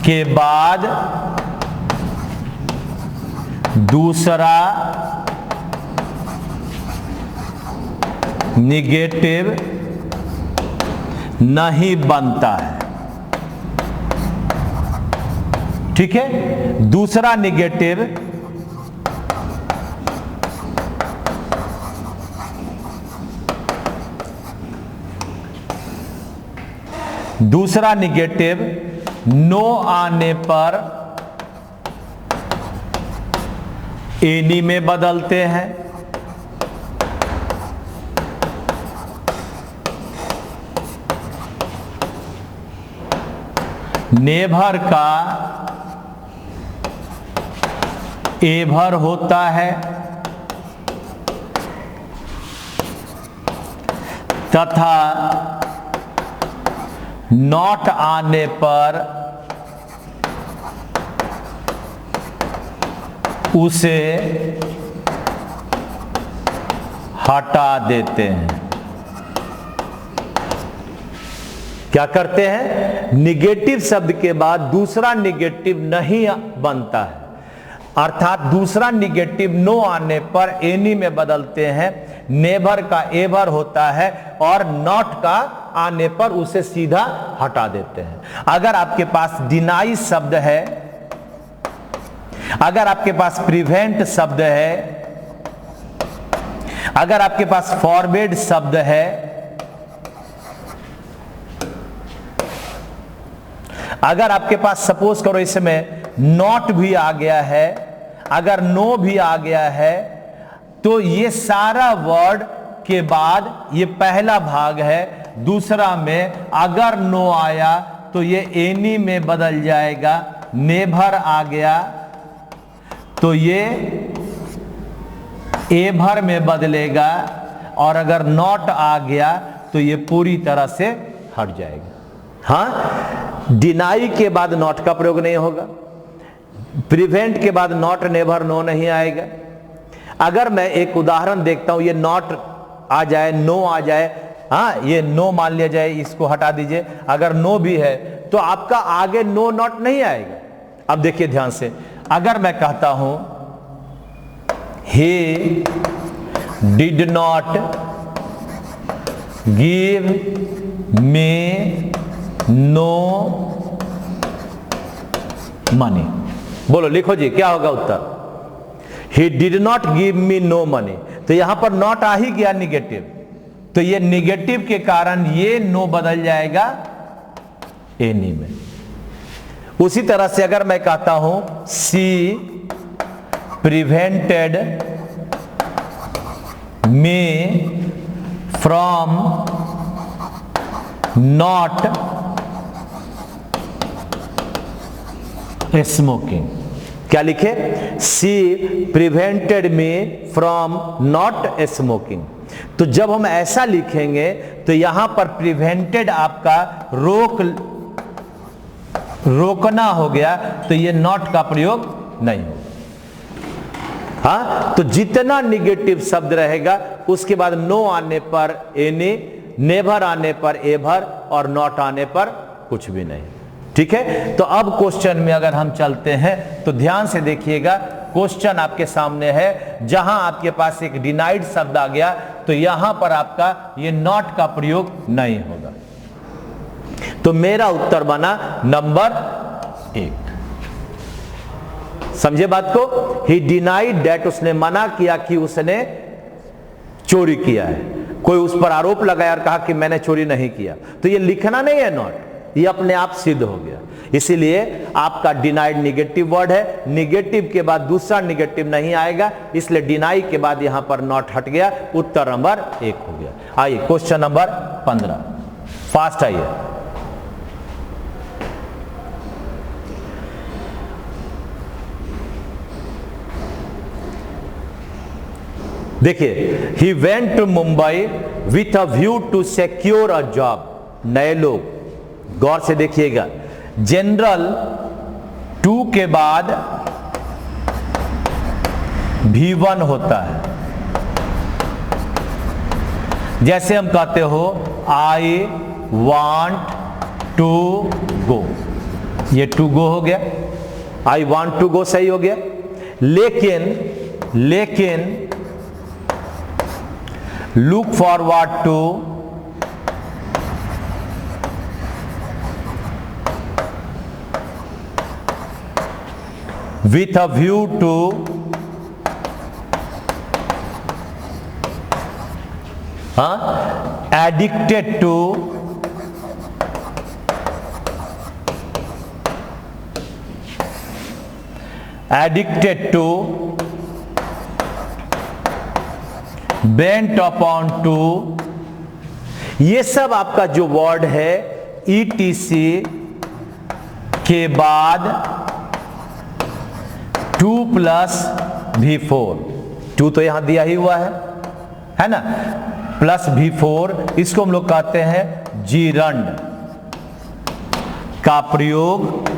के बाद दूसरा निगेटिव नहीं बनता है। ठीक है, दूसरा निगेटिव नो आने पर एनी में बदलते हैं। नेभर का एभर होता है, तथा नॉट आने पर उसे हटा देते हैं। क्या करते हैं? निगेटिव शब्द के बाद दूसरा निगेटिव नहीं बनता है, अर्थात दूसरा निगेटिव नो आने पर एनी में बदलते हैं। नेवर का एवर होता है और नॉट का आने पर उसे सीधा हटा देते हैं। अगर आपके पास डिनाई शब्द है, अगर आपके पास प्रिवेंट शब्द है, अगर आपके पास फॉरवर्ड शब्द है, अगर आपके पास सपोज करो इसमें नॉट भी आ गया है, अगर नो भी आ गया है, तो ये सारा वर्ड के बाद ये पहला भाग है, दूसरा में अगर नो आया तो ये एनी में बदल जाएगा। नेभर आ गया तो ये एभर में बदलेगा, और अगर नॉट आ गया तो ये पूरी तरह से हट जाएगा। हाँ, डिनाई के बाद नॉट का प्रयोग नहीं होगा, प्रिवेंट के बाद नॉट, नेवर, नो नहीं आएगा। अगर मैं एक उदाहरण देखता हूं, ये नॉट आ जाए, नो आ जाए, हाँ ये नो मान लिया जाए, इसको हटा दीजिए, अगर नो भी है तो आपका आगे नो नॉट नहीं आएगा। अब देखिए ध्यान से, अगर मैं कहता हूं he did not give me no money, बोलो लिखो जी क्या होगा उत्तर? He did not give me no money, तो यहां पर नॉट आ ही गया निगेटिव, तो ये निगेटिव के कारण ये नो बदल जाएगा एनी में। उसी तरह से अगर मैं कहता हूं she prevented me from not smoking, क्या लिखे? she prevented me from not smoking। तो जब हम ऐसा लिखेंगे तो यहां पर प्रिवेंटेड आपका रोकना हो गया, तो ये नॉट का प्रयोग नहीं होगा। हाँ, तो जितना निगेटिव शब्द रहेगा उसके बाद नो आने पर एनी, नेवर आने पर एवर, और नॉट आने पर कुछ भी नहीं। ठीक है, तो अब क्वेश्चन में अगर हम चलते हैं तो ध्यान से देखिएगा, क्वेश्चन आपके सामने है, जहां आपके पास एक डिनाइड शब्द आ गया तो यहां पर आपका ये नॉट का प्रयोग नहीं होगा। तो मेरा उत्तर बना नंबर 1। समझे बात को? ही डिनाइड दैट, उसने मना किया कि उसने चोरी किया है। कोई उस पर आरोप लगाया और कहा कि मैंने चोरी नहीं किया, तो ये लिखना नहीं है नॉट, ये अपने आप सिद्ध हो गया। इसीलिए आपका डिनाइड निगेटिव वर्ड है, निगेटिव के बाद दूसरा निगेटिव नहीं आएगा, इसलिए डिनाई के बाद यहां पर नॉट हट गया, उत्तर नंबर 1 हो गया। आइए क्वेश्चन नंबर 15, फास्ट आइए। देखिए, he went to Mumbai with a view to secure a job. नए लोग गौर से देखिएगा, जनरल टू के बाद V1 होता है। जैसे हम कहते हो आई वांट टू गो, ये टू गो हो गया, आई वांट टू गो सही हो गया। लेकिन look forward to with a view to addicted to bent upon to, ये सब आपका जो वर्ड है ETC के बाद 2 + V4, 2 तो यहां दिया ही हुआ है ना, प्लस V4, इसको हम लोग कहते हैं जीरंड का प्रयोग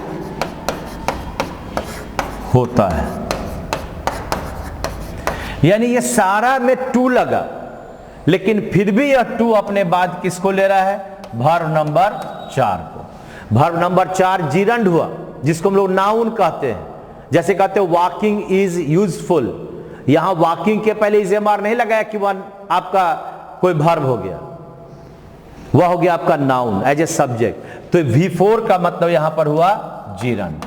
होता है। यानी ये सारा में 2 लगा, लेकिन फिर भी यह 2 अपने बाद किसको ले रहा है, वर्ब नंबर 4 को। वर्ब नंबर 4 जीरंड हुआ, जिसको हम लोग नाउन कहते हैं। जैसे कहते हो वॉकिंग इज यूजफुल, यहां वॉकिंग के पहले इज़ेमार नहीं लगाया कि वह आपका कोई वर्ब हो गया, वह हो गया आपका नाउन एज ए सब्जेक्ट। तो V4 का मतलब यहां पर हुआ जीरंड,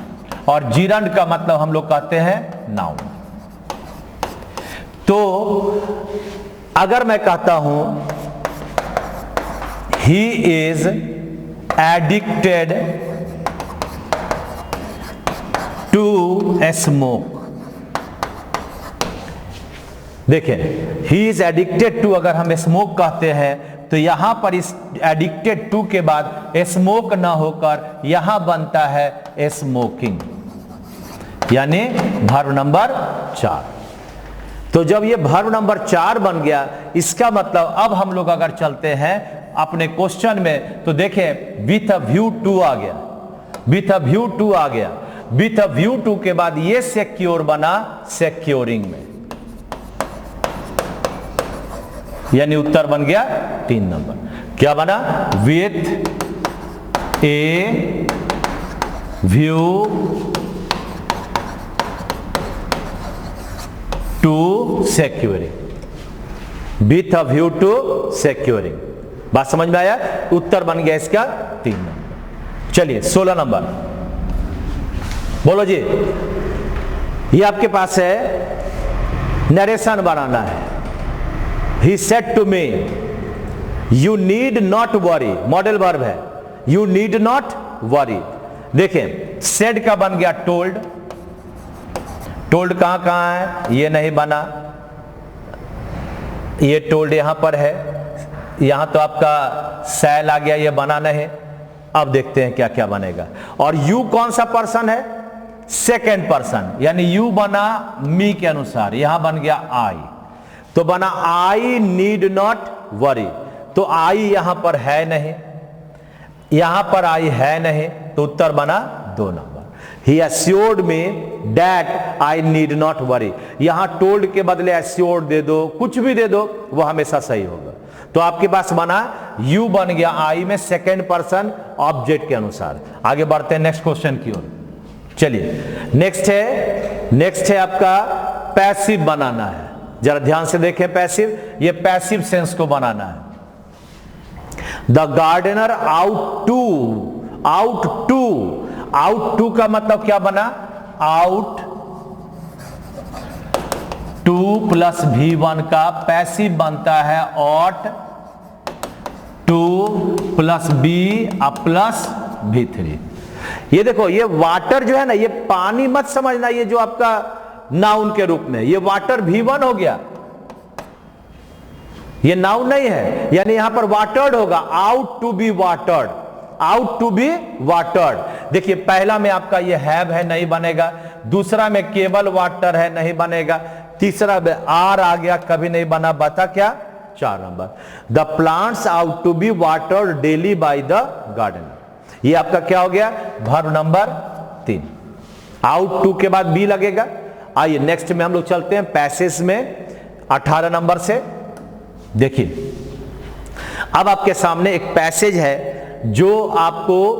और जीरंड का मतलब हम लोग कहते हैं नाउन। तो अगर मैं कहता हूं he is addicted to smoke, देखें ही इज एडिक्टेड टू, अगर हम स्मोक कहते हैं तो यहां पर इस एडिक्टेड टू के बाद स्मोक ना होकर यहां बनता है स्मोकिंग, यानी वर्ब नंबर 4। तो जब ये वर्ब नंबर 4 बन गया, इसका मतलब अब हम लोग अगर चलते हैं अपने क्वेश्चन में तो देखें विथ अ व्यू टू आ गया, विथ अ व्यू टू आ गया, विथ अ व्यू टू के बाद ये सिक्योर बना सिक्योरिंग में, यानी उत्तर बन गया 3 नंबर। क्या बना, with a view to securing, with a view to securing. बात समझ में आया, उत्तर बन गया इसका 3 नंबर। चलिए 16 नंबर बोलो जी, ये आपके पास है, नरेशन बनाना है। He said to me, you need not worry, modal verb है, you need not worry। देखें said का बन गया told, told कहां है, ये नहीं बना, ये told यहां पर है, यहां तो आपका शैल आ गया, ये बना नहीं। अब देखते हैं क्या क्या बनेगा। और you कौन सा पर्सन है, सेकेंड पर्सन, यानी यू बना मी के अनुसार, यहां बन गया आई, तो बना आई नीड नॉट वरी। तो आई यहां पर है नहीं, यहां पर आई है नहीं, तो उत्तर बना 2 number. He assured me that I need not worry, यहां टोल्ड के बदले एश्योर्ड दे दो, कुछ भी दे दो, वह हमेशा सही होगा। तो आपके पास बना यू बन गया आई में सेकेंड पर्सन ऑब्जेक्ट के अनुसार। आगे बढ़ते हैं नेक्स्ट क्वेश्चन की ओर। चलिए नेक्स्ट है आपका पैसिव बनाना है। जरा ध्यान से देखें, पैसिव, ये पैसिव सेंस को बनाना है। द गार्डनर आउट टू का मतलब क्या बना, आउट टू प्लस V1 का पैसिव बनता है ought to plus be plus V3। ये देखो, ये वाटर जो है ना, ये पानी मत समझना, ये जो आपका नाउन के रूप में, ये वाटर V1 हो गया, ये नाउन नहीं है, यानी यहां पर वाटर्ड होगा, ought to be watered, ought to be watered. देखिए पहला में आपका ये हैव है, नहीं बनेगा, दूसरा में केवल वाटर है, नहीं बनेगा, तीसरा में आर आ गया, कभी नहीं बना, बता क्या 4 नंबर। The plants ought to be watered daily by the gardener, ये आपका क्या हो गया, वर्ब नंबर 3। आउट टू के बाद बी लगेगा। आइए नेक्स्ट में हम लोग चलते हैं पैसेज में 18 नंबर से। देखिए अब आपके सामने एक पैसेज है जो आपको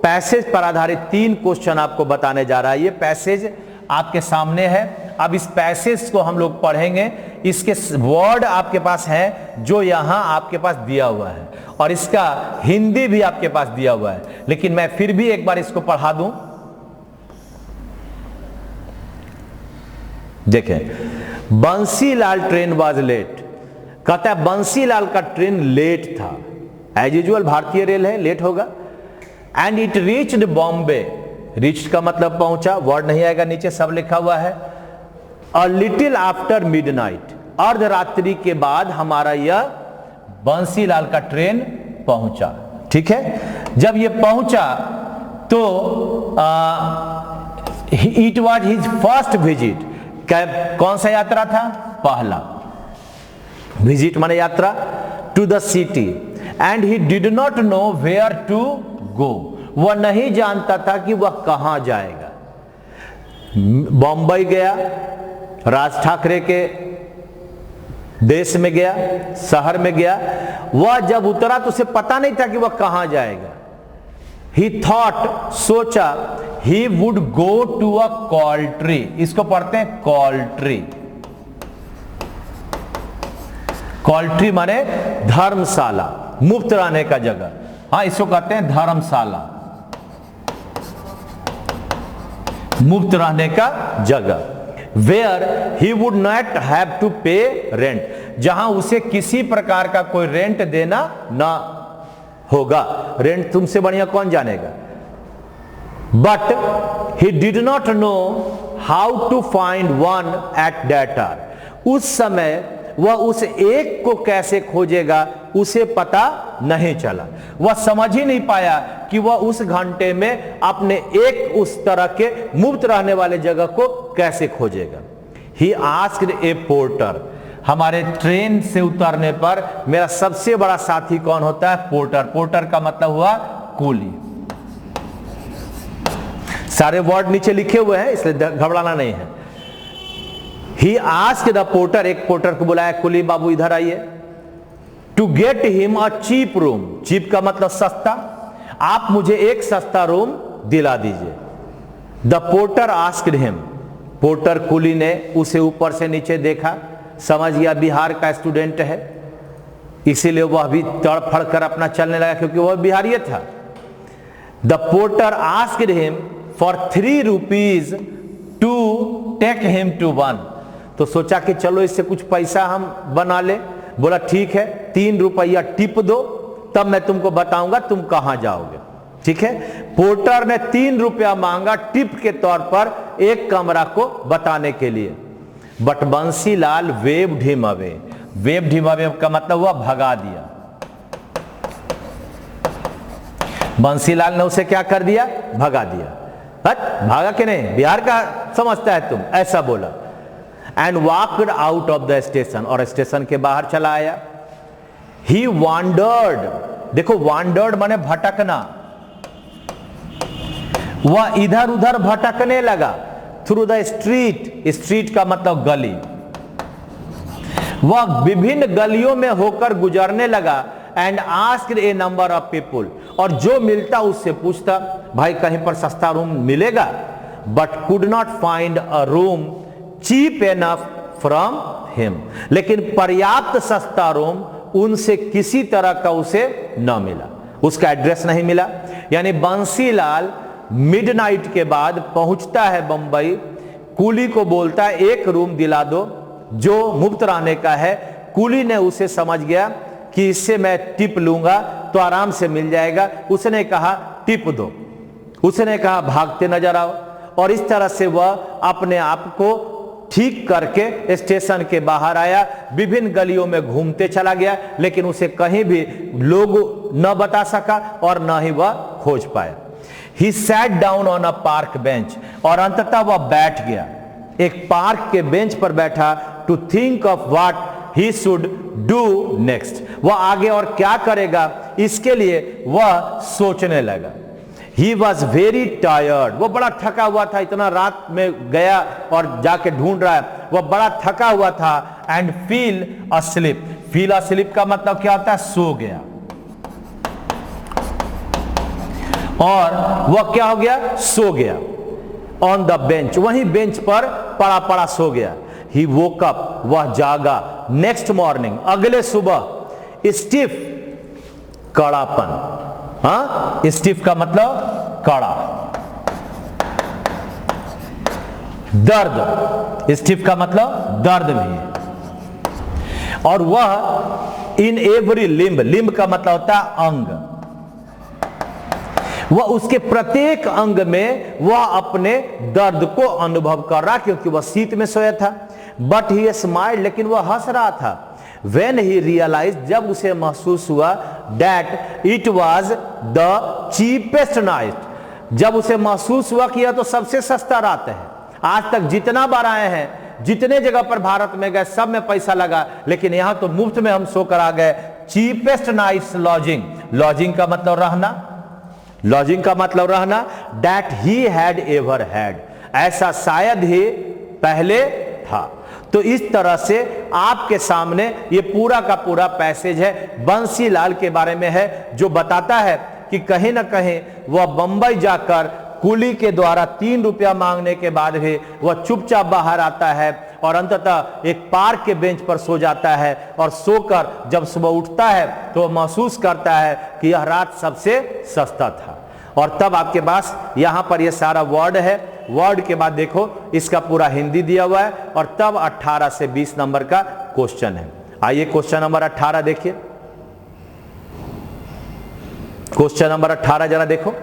पैसेज पर आधारित 3 क्वेश्चन आपको बताने जा रहा है। ये पैसेज आपके सामने है। अब इस पैसेज को हम लोग पढ़ेंगे, इसके वर्ड आपके पास हैं जो यहां आपके पास दिया हुआ है, और इसका हिंदी भी आपके पास दिया हुआ है, लेकिन मैं फिर भी एक बार इसको पढ़ा दूं। देखें, बंसीलाल ट्रेन वाज लेट, कहता है बंसीलाल का ट्रेन लेट था, एज यूजुअल भारतीय रेल है, लेट होगा। And it reached Bombay, reached का मतलब पहुंचा, वर्ड नहीं आएगा, नीचे सब लिखा हुआ है। अ लिटिल आफ्टर मिडनाइट, अर्धरात्रि के बाद हमारा यह बंसीलाल का ट्रेन पहुंचा। ठीक है, जब ये पहुंचा तो it was his first visit, कौन सा यात्रा था, पहला विजिट माने यात्रा, to the city, and he did not know where to go, वह नहीं जानता था कि वह कहां जाएगा। बॉम्बई गया, राज ठाकरे के देश में गया, शहर में गया, वह जब उतरा तो उसे पता नहीं था कि वह कहां जाएगा। ही थॉट, सोचा, he would go to a कॉल्ट्री, इसको पढ़ते हैं कॉल्ट्री, कॉल्ट्री माने धर्मशाला, मुफ्त रहने का जगह, हाँ इसको कहते हैं धर्मशाला, मुफ्त रहने का जगह। Where he would not have to pay rent, जहां उसे किसी प्रकार का कोई रेंट देना ना होगा, रेंट तुमसे बढ़िया कौन जानेगा। But he did not know how to find one at that hour, उस समय वह उस एक को कैसे खोजेगा उसे पता नहीं चला, वह समझ ही नहीं पाया कि वह उस घंटे में अपने एक उस तरह के मुफ्त रहने वाले जगह को कैसे खोजेगा। ही आस्क्ड ए पोर्टर, हमारे ट्रेन से उतरने पर मेरा सबसे बड़ा साथी कौन होता है, पोर्टर। पोर्टर का मतलब हुआ कूली। सारे वर्ड नीचे लिखे हुए हैं इसलिए घबराना नहीं है। ही आस्क्ड द पोर्टर, एक पोर्टर को बुलाया, कुली बाबू इधर आइए, to get him a cheap room, cheap का मतलब सस्ता, आप मुझे एक सस्ता रूम दिला दीजिए। The porter asked him, porter कुली ने उसे ऊपर से नीचे देखा, समझ गया बिहार का स्टूडेंट है, इसीलिए वह भी तड़फड़ कर अपना चलने लगा क्योंकि वह बिहारी था। The porter asked him for 3 rupees to take him to one, तो सोचा कि चलो इससे कुछ पैसा हम बना ले। बोला ठीक है, 3 रुपया टिप दो, तब मैं तुमको बताऊंगा तुम कहां जाओगे। ठीक है, पोर्टर ने 3 रुपया मांगा टिप के तौर पर एक कमरा को बताने के लिए। But Bansilal waived him away, waived him away का मतलब हुआ भगा दिया। बंसीलाल ने उसे क्या कर दिया, भगा दिया। भागा के नहीं, बिहार का समझता है तुम, ऐसा बोला। And walked out of the station, और स्टेशन के बाहर चला आया। ही वांडर्ड, देखो वांडर्ड माने भटकना, वह इधर उधर भटकने लगा। थ्रू द स्ट्रीट, स्ट्रीट का मतलब गली, वह विभिन्न गलियों में होकर गुजरने लगा। And asked A number of people, और जो मिलता उससे पूछता भाई कहीं पर सस्ता रूम मिलेगा। But could not find a room cheap enough from him, लेकिन पर्याप्त सस्ता रूम उनसे किसी तरह का उसे न मिला, उसका एड्रेस नहीं मिला। यानी बंसीलाल मिडनाइट के बाद पहुंचता है बंबई, कुली को बोलता है एक रूम दिला दो जो मुफ्त रहने का है। कुली ने उसे समझ गया कि इससे मैं टिप लूंगा तो आराम से मिल जाएगा, उसने कहा टिप दो। उसने कहा भागते नजर आओ, और इस तरह से वह अपने आप को ठीक करके स्टेशन के बाहर आया, विभिन्न गलियों में घूमते चला गया, लेकिन उसे कहीं भी लोग न बता सका और न ही वह खोज पाया। He sat down on a park bench, और अंततः वह बैठ गया, एक पार्क के बेंच पर बैठा, to think of what he should do next, वह आगे और क्या करेगा इसके लिए वह सोचने लगा। He was very tired, वो बड़ा थका हुआ था, इतना रात में गया और जाके ढूंढ रहा है, वह बड़ा थका हुआ था। and feel asleep का मतलब क्या होता है, सो गया, और वह क्या हो गया, सो गया। on the bench, वहीं बेंच पर पड़ा पड़ा सो गया। he woke up, वह जागा। next morning, अगले सुबह stiff, कड़ापन। हाँ, स्टिफ का मतलब कड़ा, दर्द, स्टिफ का मतलब दर्द भी। और वह इन एवरी लिम्ब का मतलब होता है अंग, वह उसके प्रत्येक अंग में वह अपने दर्द को अनुभव कर रहा, क्योंकि वह सीट में सोया था। बट ही स्माइल्ड, लेकिन वह हंस रहा था। When he realized, जब उसे महसूस हुआ, that it was the cheapest night, जब उसे महसूस हुआ कि यह तो सबसे सस्ता रात है। आज तक जितना बार आए हैं, जितने जगह पर भारत में गए, सब में पैसा लगा, लेकिन यहां तो मुफ्त में हम सोकर आ गए। चीपेस्ट नाइट्स लॉजिंग, लॉजिंग का मतलब रहना, लॉजिंग का मतलब रहना। that he had ever had, ऐसा शायद ही पहले था। तो इस तरह से आपके सामने ये पूरा का पूरा पैसेज है, बंसीलाल के बारे में है, जो बताता है कि कहीं ना कहीं वह बंबई जाकर कुली के द्वारा 3 रुपया मांगने के बाद भी वह चुपचाप बाहर आता है और अंततः एक पार्क के बेंच पर सो जाता है, और सोकर जब सुबह उठता है तो वह महसूस करता है कि यह रात सबसे सस्ता था। और तब आपके पास यहां पर यह सारा वर्ड है, वर्ड के बाद देखो इसका पूरा हिंदी दिया हुआ है, और तब 18 से 20 नंबर का क्वेश्चन है। आइए क्वेश्चन नंबर 18 देखिए, क्वेश्चन नंबर 18 जरा देखो।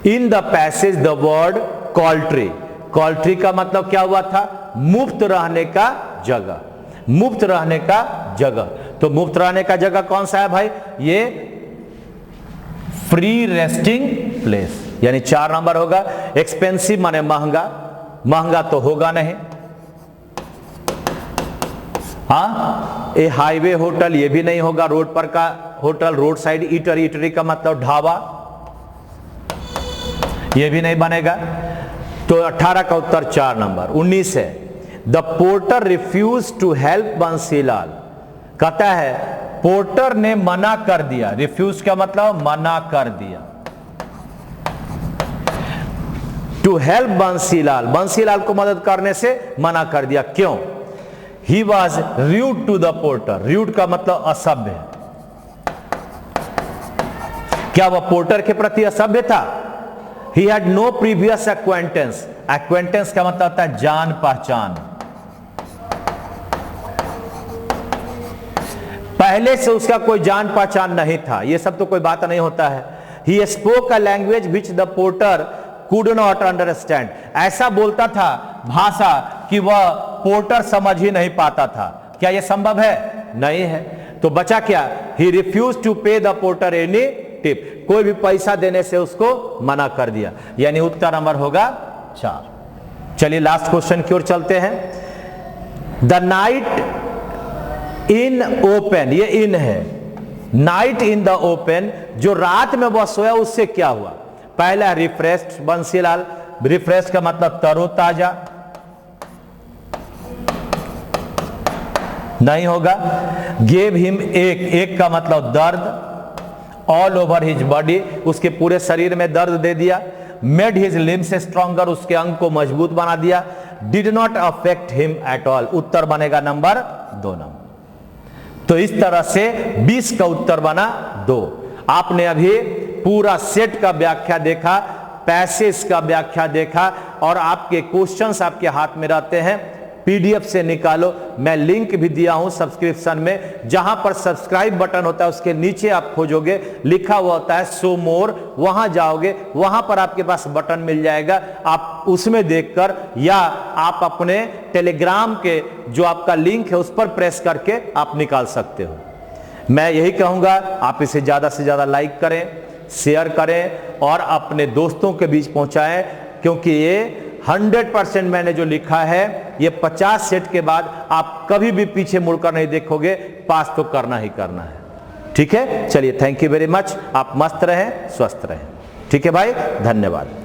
In the passage the word कॉल्ट्री, कॉल्ट्री का मतलब क्या हुआ था, मुफ्त रहने का जगह, मुफ्त रहने का जगह। तो मुफ्त रहने का जगह कौन सा है भाई, ये फ्री रेस्टिंग प्लेस, यानी 4 नंबर होगा। एक्सपेंसिव माने महंगा, महंगा तो होगा नहीं। हाँ, ए हाईवे होटल ये भी नहीं होगा, रोड पर का hotel, road side eater, eatery का मतलब ढाबा, ये भी नहीं बनेगा। तो 18 का उत्तर 4 नंबर। 19 है, the porter refuse to help Bansilal, कहता है पोर्टर ने मना कर दिया, रिफ्यूज का मतलब मना कर दिया, टू हेल्प बंसीलाल, बंसीलाल को मदद करने से मना कर दिया। क्यों, he was rude to the porter, rude का मतलब असभ्य, क्या वह पोर्टर के प्रति असभ्य था। He had no previous acquaintance, acquaintance का मतलब होता है जान पहचान, पहले से उसका कोई जान पहचान नहीं था, यह सब तो कोई बात नहीं होता है। He spoke a language which the porter could not understand, ऐसा बोलता था भाषा कि वह पोर्टर समझ ही नहीं पाता था। क्या यह संभव है, नहीं है। तो बचा क्या, ही रिफ्यूज टू पे द पोर्टर एनी टिप, कोई भी पैसा देने से उसको मना कर दिया, यानी उत्तर नंबर होगा 4। चलिए लास्ट क्वेश्चन की ओर चलते हैं। द नाइट इन ओपन, ये इन है, नाइट इन द ओपन, जो रात में वह सोया उससे क्या हुआ। पहला रिफ्रेश्ड, बंसीलाल, रिफ्रेश का मतलब तरोताजा, नहीं होगा। गेव हिम एक का मतलब दर्द, ऑल ओवर हिज बॉडी, उसके पूरे शरीर में दर्द दे दिया। मेड हिज लिम्स स्ट्रॉन्गर, उसके अंग को मजबूत बना दिया। Did not affect him at all, उत्तर बनेगा नंबर 2 नंबर। तो इस तरह से 20 का उत्तर बना 2। आपने अभी पूरा सेट का व्याख्या देखा, पैसेज का व्याख्या देखा, और आपके क्वेश्चंस आपके हाथ में रहते हैं। PDF से निकालो। मैं लिंक भी दिया हूं सब्सक्रिप्शन में, जहां पर सब्सक्राइब बटन होता है उसके नीचे आप खोजोगे, लिखा हुआ होता है शो मोर, वहां जाओगे, वहां पर आपके पास बटन मिल जाएगा। आप उसमें देखकर या आप अपने टेलीग्राम के जो आपका लिंक है उस पर प्रेस करके आप निकाल सकते हो। मैं यही कहूंगा, आप इसे ज्यादा से ज्यादा लाइक करें, शेयर करें और अपने दोस्तों के बीच पहुंचाएं, क्योंकि ये 100% मैंने जो लिखा है ये 50 सेट के बाद आप कभी भी पीछे मुड़कर नहीं देखोगे, पास तो करना ही करना है। ठीक है, चलिए थैंक यू वेरी मच। आप मस्त रहें, स्वस्थ रहें। ठीक है भाई, धन्यवाद।